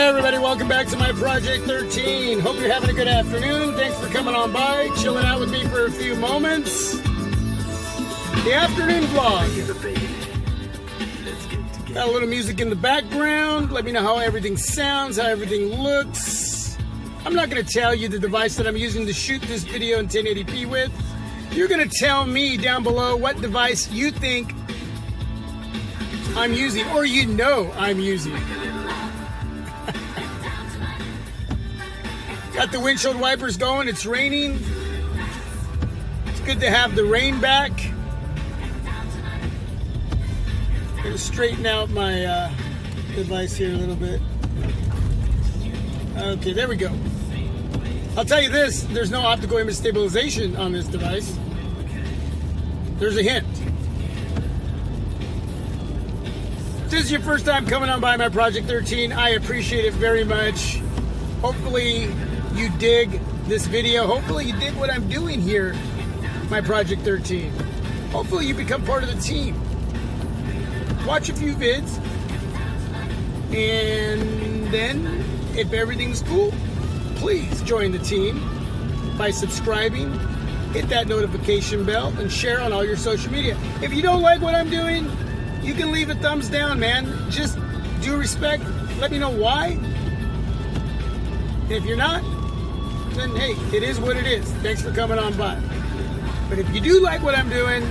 everybody, welcome back to my Project 13. Hope you're having a good afternoon. Thanks for coming on by, chilling out with me for a few moments. The afternoon vlog. Got a little music in the background. Let me know how everything sounds, how everything looks. I'm not going to tell you the device that I'm using to shoot this video in 1080p with. You're going to tell me down below what device you think I'm using, or you know I'm using. Got the windshield wipers going. It's raining. It's good to have the rain back. Gonna straighten out my device here a little bit. Okay, there we go. I'll tell you this, there's no optical image stabilization on this device. There's a hint. If this is your first time coming on by my Project 13, I appreciate it very much. Hopefully you dig this video. Hopefully you dig what I'm doing here, my Project 13. Hopefully you become part of the team. Watch a few vids, and then if everything's cool, please join the team by subscribing, hit that notification bell, and share on all your social media. If you don't like what I'm doing, you can leave a thumbs down, man. Just due respect, let me know why. If you're not, then hey, it is what it is. Thanks for coming on by. But if you do like what I'm doing,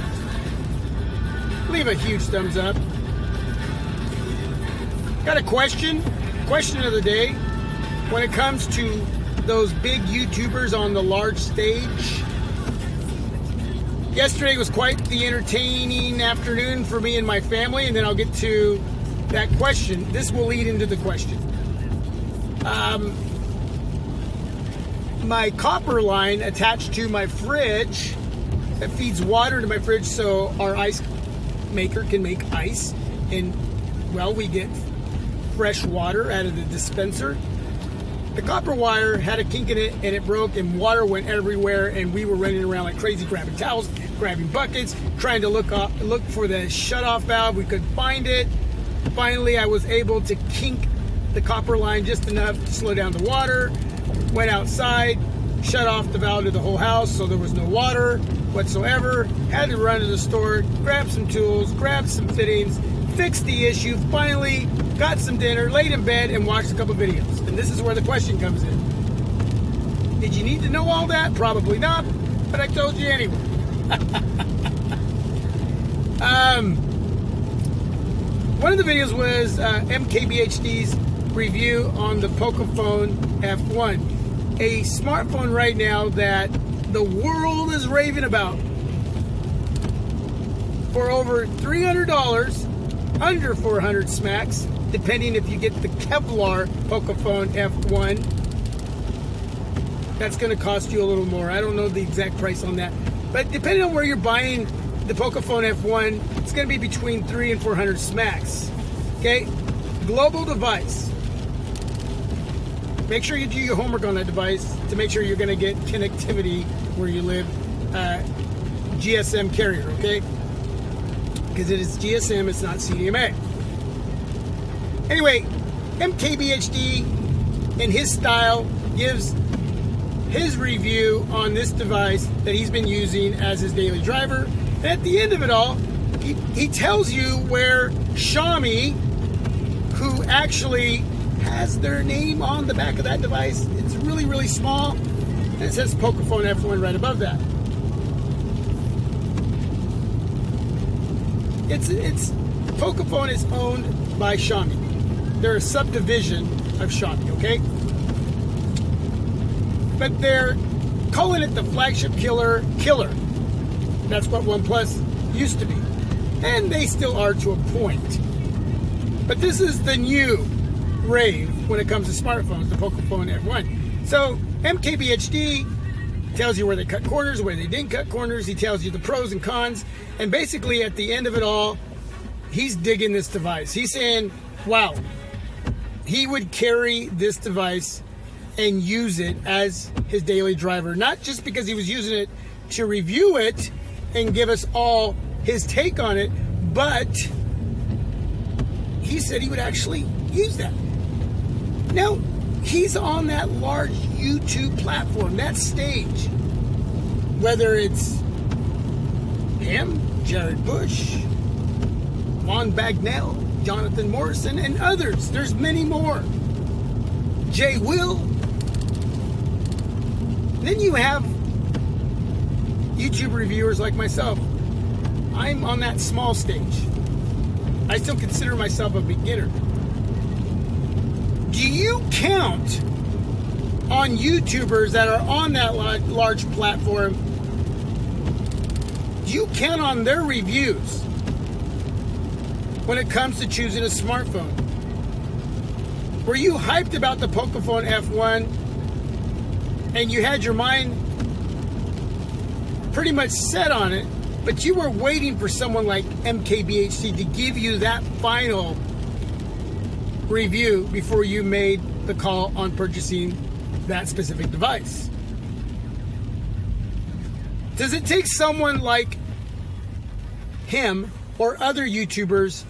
leave a huge thumbs up. Got a question of the day. When it comes to those big YouTubers on the large stage, yesterday was quite the entertaining afternoon for me and my family, and then I'll get to that question. This will lead into the question. My copper line attached to my fridge that feeds water to my fridge so our ice maker can make ice, and well, we get fresh water out of the dispenser. The copper wire had a kink in it, and it broke, and water went everywhere, and we were running around like crazy, grabbing towels, grabbing buckets, trying to look for the shut-off valve. We couldn't find it. Finally, I was able to kink the copper line just enough to slow down the water. Went outside, shut off the valve to the whole house, so there was no water whatsoever. Had to run to the store, grab some tools, grab some fittings, fix the issue. Finally, got some dinner, laid in bed, and watched a couple videos. And this is where the question comes in. Did you need to know all that? Probably not, but I told you anyway. One of the videos was MKBHD's review on the Pocophone F1. A smartphone right now that the world is raving about. For over $300, under 400 smacks, depending if you get the Kevlar Pocophone F1. That's going to cost you a little more. I don't know the exact price on that. But depending on where you're buying the Pocophone F1, it's going to be between 300 and 400 smacks. Okay? Global device. Make sure you do your homework on that device to make sure you're going to get connectivity where you live. GSM carrier, okay? Because it is GSM, it's not CDMA. Anyway, MKBHD in his style gives his review on this device that he's been using as his daily driver. And at the end of it all, he tells you where Xiaomi, who actually has their name on the back of that device, it's really, really small, and it says Pocophone F1 right above that. It's Pocophone is owned by Xiaomi. They're a subdivision of Xiaomi, okay? But they're calling it the flagship killer. That's what OnePlus used to be. And they still are to a point. But this is the new rave when it comes to smartphones, the Pocophone F1. So MKBHD tells you where they cut corners, where they didn't cut corners. He tells you the pros and cons. And basically at the end of it all, he's digging this device. He's saying, wow, he would carry this device and use it as his daily driver. Not just because he was using it to review it and give us all his take on it, but he said he would actually use that. Now, he's on that large YouTube platform, that stage. Whether it's him, Jared Bush, Vaughn Bagnell, Jonathan Morrison, and others. There's many more. Jay Will. Then you have YouTube reviewers like myself. I'm on that small stage. I still consider myself a beginner. Do you count on YouTubers that are on that large platform? Do you count on their reviews when it comes to choosing a smartphone? Were you hyped about the Pocophone F1 and you had your mind pretty much set on it, but you were waiting for someone like MKBHD to give you that final review before you made the call on purchasing that specific device? Does it take someone like him or other YouTubers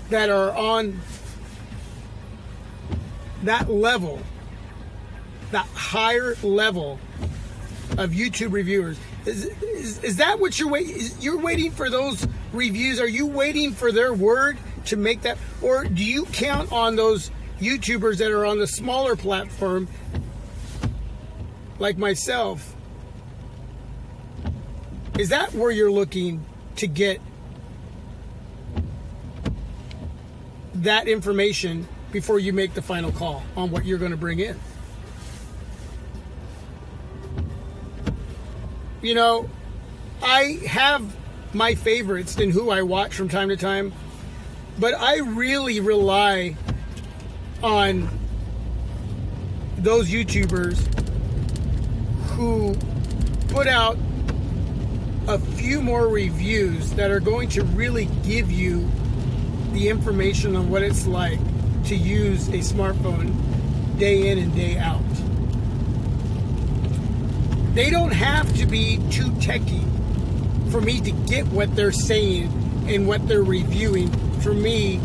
that are on that level, that higher level of YouTube reviewers? Is that what you're waiting? You're waiting for those reviews? Are you waiting for their word to make that? Or do you count on those YouTubers that are on the smaller platform like myself? Is that where you're looking to get that information before you make the final call on what you're going to bring in? You know, I have my favorites and who I watch from time to time, but I really rely on those YouTubers who put out a few more reviews that are going to really give you the information on what it's like to use a smartphone day in and day out. They don't have to be too techy for me to get what they're saying and what they're reviewing, for me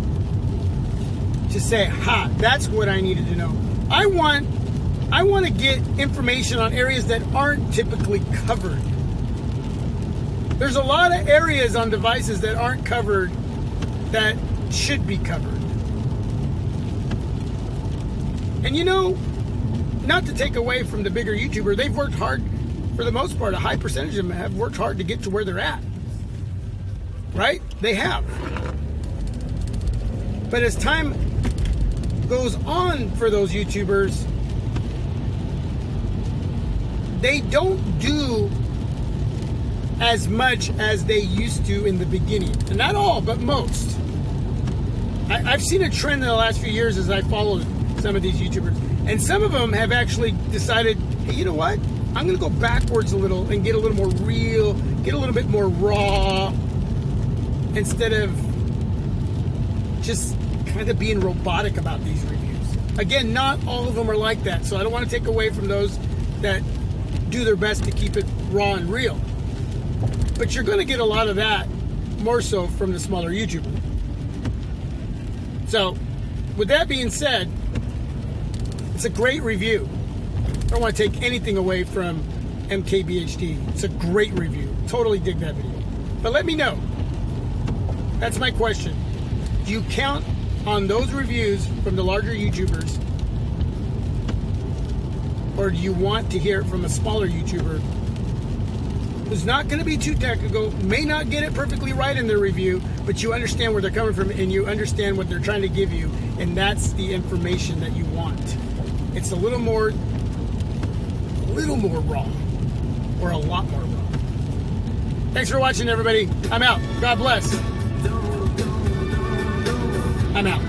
to say, ha, that's what I needed to know. I want to get information on areas that aren't typically covered. There's a lot of areas on devices that aren't covered that should be covered. And you know, not to take away from the bigger YouTuber, they've worked hard. For the most part, a high percentage of them have worked hard to get to where they're at. Right? They have. But as time goes on for those YouTubers, they don't do as much as they used to in the beginning. And not all, but most. I've seen a trend in the last few years as I followed some of these YouTubers. And some of them have actually decided, hey, you know what? I'm going to go backwards a little and get a little more real, get a little bit more raw, instead of just kind of being robotic about these reviews. Again, not all of them are like that, so I don't want to take away from those that do their best to keep it raw and real. But you're going to get a lot of that more so from the smaller YouTuber. So, with that being said, it's a great review. I don't want to take anything away from MKBHD. It's a great review. Totally dig that video. But let me know. That's my question. Do you count on those reviews from the larger YouTubers? Or do you want to hear it from a smaller YouTuber who's not going to be too technical, may not get it perfectly right in their review, but you understand where they're coming from and you understand what they're trying to give you, and that's the information that you want. It's a little more raw, or a lot more raw. Thanks for watching, everybody. I'm out. God bless. I'm out.